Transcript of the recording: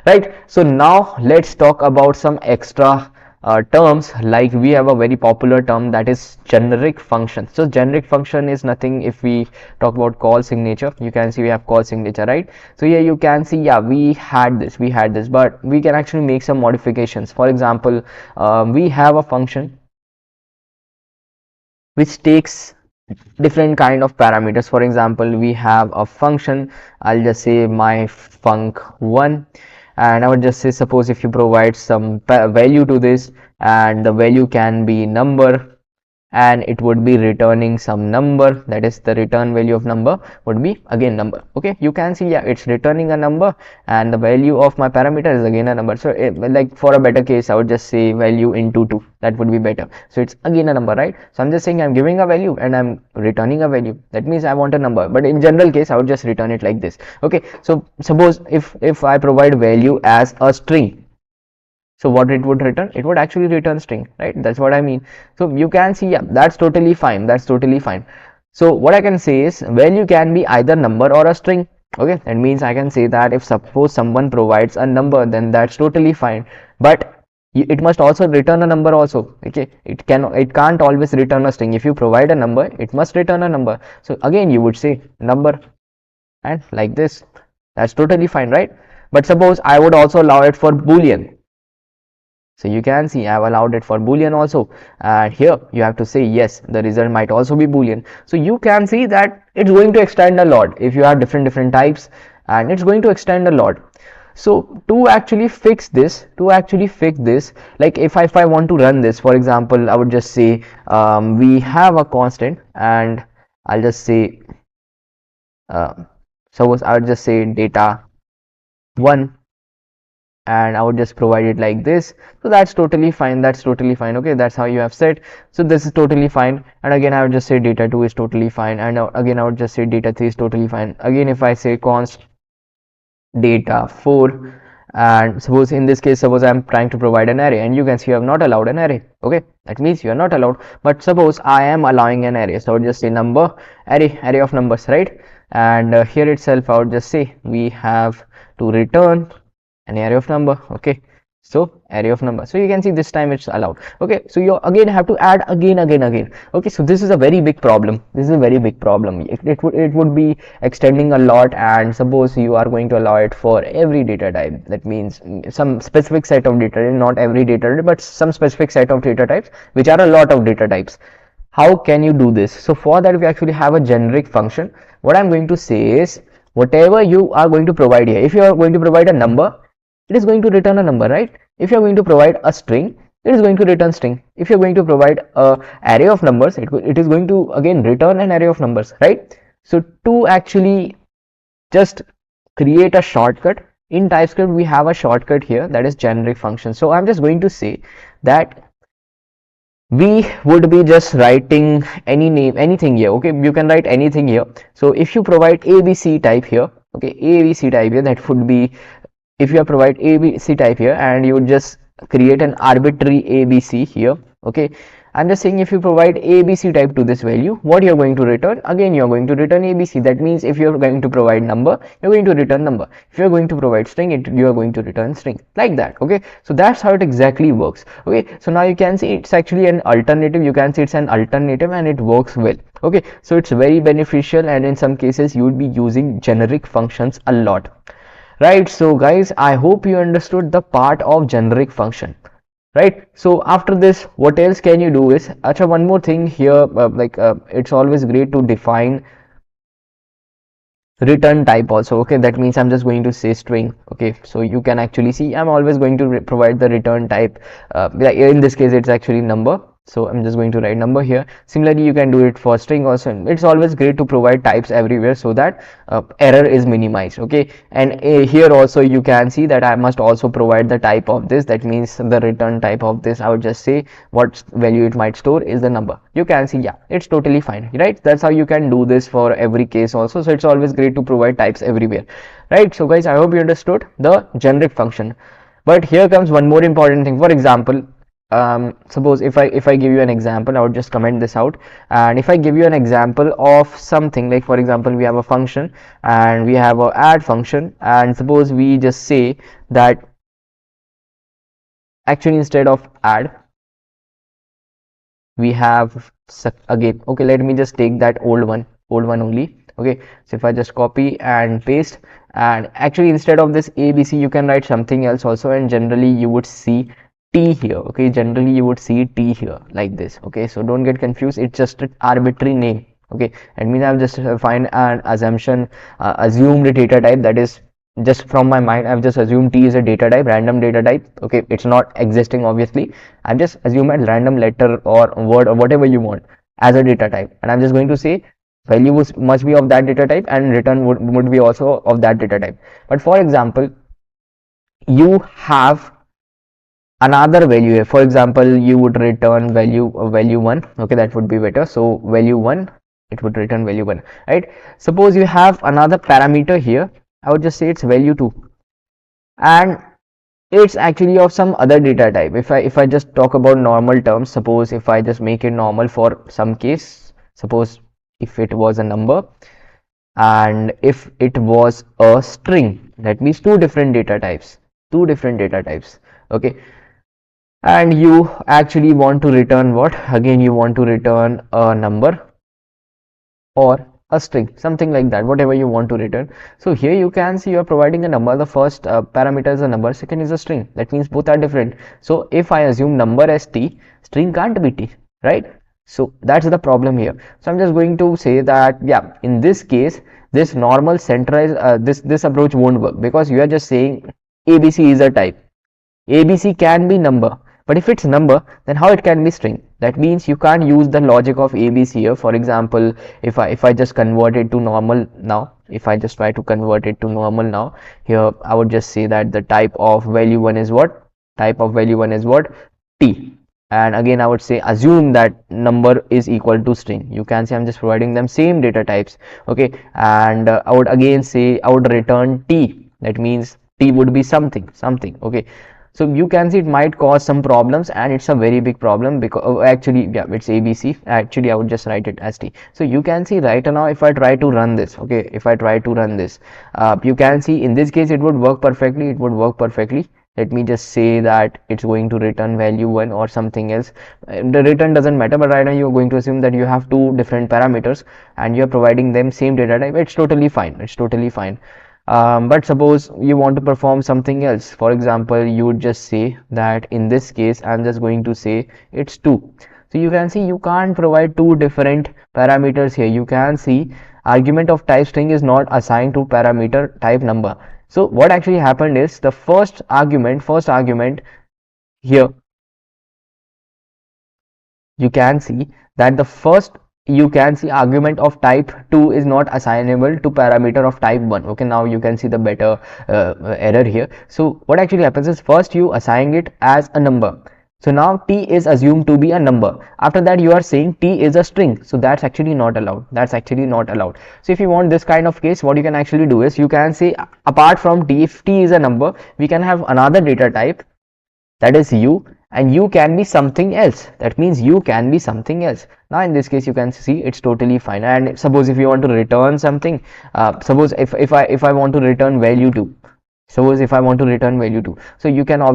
right? So now let's talk about some extra terms. Like we have a very popular term, that is generic function. So generic function is nothing. If we talk about call signature, you can see we have call signature, right? So here you can see, yeah, we had this, but we can actually make some modifications. For example, we have a function which takes different kind of parameters. For example, we have a function, I'll just say my func1, and I would just say, suppose if you provide some value to this, and the value can be number, and it would be returning some number, that is the return value of number would be again number. Okay, you can see, yeah, it's returning a number, and the value of my parameter is again a number. So like for a better case, I would just say value into 2, that would be better. So it's again a number, right? So I'm just saying I'm giving a value and I'm returning a value, that means I want a number, but in general case I would just return it like this. Okay, so suppose if I provide value as a string, so what it would return, it would actually return string, right? That's what I mean. So you can see, yeah, that's totally fine, that's totally fine. So what I can say is value can be either number or a string. Okay, that means I can say that if suppose someone provides a number, then that's totally fine, but it must also return a number also. Okay, it can't always return a string. If you provide a number, it must return a number. So again you would say number, and like this, that's totally fine, right? But suppose I would also allow it for boolean. So you can see I have allowed it for boolean also, and here you have to say yes, the result might also be boolean. So you can see that it's going to extend a lot if you have different types, and it's going to extend a lot. So to actually fix this, like if I want to run this, for example, I would just say we have a constant, and I'll just say suppose I would just say data 1, and I would just provide it like this. So that's totally fine, okay, that's how you have set. So this is totally fine, and again I would just say data 2 is totally fine, and again I would just say data 3 is totally fine. Again if I say const data 4, and suppose in this case, suppose I'm trying to provide an array, and you can see you have not allowed an array. Okay, that means you are not allowed, but suppose I am allowing an array, so I would just say number array of numbers, right? And here itself I would just say we have to return an array of number. Okay, so array of number, so you can see this time it's allowed. Okay, so you again have to add again. Okay, so this is a very big problem, it would be extending a lot, and suppose you are going to allow it for every data type, that means some specific set of data type, not every data type, but some specific set of data types, which are a lot of data types. How can you do this? So for that we actually have a generic function. What I'm going to say is, whatever you are going to provide here, if you are going to provide a number, it is going to return a number, right? If you are going to provide a string, it is going to return string. If you are going to provide a array of numbers, it is going to again return an array of numbers, right? So to actually just create a shortcut in TypeScript, we have a shortcut here, that is generic function. So I'm just going to say that we would be just writing any name, anything here. Okay, you can write anything here. So if you provide ABC type here, okay, ABC type here, that would be, if you provide ABC type here, and you would just create an arbitrary ABC here. Okay, I'm just saying if you provide ABC type to this value, what you're going to return, again you're going to return ABC. That means if you're going to provide number, you're going to return number. If you're going to provide string, you are going to return string, like that. Okay, so that's how it exactly works. Okay, so now you can see it's actually an alternative, and it works well. Okay, so it's very beneficial, and in some cases you would be using generic functions a lot, right? So guys, I hope you understood the part of generic function, right? So after this, what else can you do is, actually one more thing here, it's always great to define return type also. Okay, that means I'm just going to say string. Okay, so you can actually see I'm always going to provide the return type, in this case it's actually number, so I'm just going to write number here. Similarly you can do it for string also. It's always great to provide types everywhere, so that error is minimized. Okay, and here also you can see that I must also provide the type of this, that means the return type of this, I would just say what value it might store is the number. You can see, yeah, it's totally fine, right? That's how you can do this for every case also. So it's always great to provide types everywhere, right? So guys, I hope you understood the generic function. But here comes one more important thing. For example, suppose if I give you an example, I would just comment this out. And if I give you an example of something, like for example, we have a function and we have a add function, and suppose we just say that actually instead of add we have again, okay, let me just take that old one only. Okay, so if I just copy and paste, and actually instead of this ABC you can write something else also, and generally you would see T here. Okay, generally you would see T here like this. Okay, so don't get confused, it's just an arbitrary name. Okay, and means I've just find an assumption, assumed data type, that is just from my mind I've just assumed T is a data type, random data type. Okay, it's not existing obviously. I'm just assuming a random letter or word or whatever you want as a data type, and I'm just going to say value must be of that data type and return would be also of that data type. But for example, you have another value here. For example, you would return value 1. Okay, that would be better. So value 1, it would return value 1, right? Suppose you have another parameter here, I would just say it's value 2, and it's actually of some other data type. If I just talk about normal terms, suppose if I just make it normal for some case, suppose if it was a number and if it was a string, that means two different data types. Okay, and you actually want to return what? Again, you want to return a number or a string, something like that, whatever you want to return. So here you can see you are providing a number. The first parameter is a number, second is a string. That means both are different. So if I assume number as T, string can't be T, right? So that's the problem here. So I'm just going to say that, yeah, in this case, this normal centralized this approach won't work, because you are just saying ABC is a type. ABC can be number, but if it's number, then how it can be string? That means you can't use the logic of ABC here. For example, if I just convert it to normal now, if I just try to convert it to normal now, here I would just say that the type of value 1 is what? Type of value 1 is what? T. And again I would say assume that number is equal to string. You can see I'm just providing them same data types. Okay, and I would again say I would return T. That means T would be something. Okay, so you can see it might cause some problems, and it's a very big problem, because actually, yeah, it's ABC. Actually I would just write it as T. So you can see right now if I try to run this, okay, if I try to run this, you can see in this case it would work perfectly. Let me just say that it's going to return value 1 or something else. The return doesn't matter, but right now you're going to assume that you have two different parameters and you're providing them same data type. It's totally fine. But suppose you want to perform something else. For example, you would just say that in this case I'm just going to say it's 2. So you can see you can't provide two different parameters here. You can see argument of type string is not assigned to parameter type number. So what actually happened is the first argument here, you can see that the first argument of type 2 is not assignable to parameter of type 1. Okay, now you can see the better error here. So what actually happens is first you assign it as a number. So now T is assumed to be a number. After that you are saying T is a string. So that's actually not allowed. So if you want this kind of case, what you can actually do is you can say apart from T, if T is a number, we can have another data type, that is U, and U can be something else. That means U can be something else. Now in this case you can see it's totally fine. And suppose if you want to return something, suppose if I want to return value 2, so you can obviously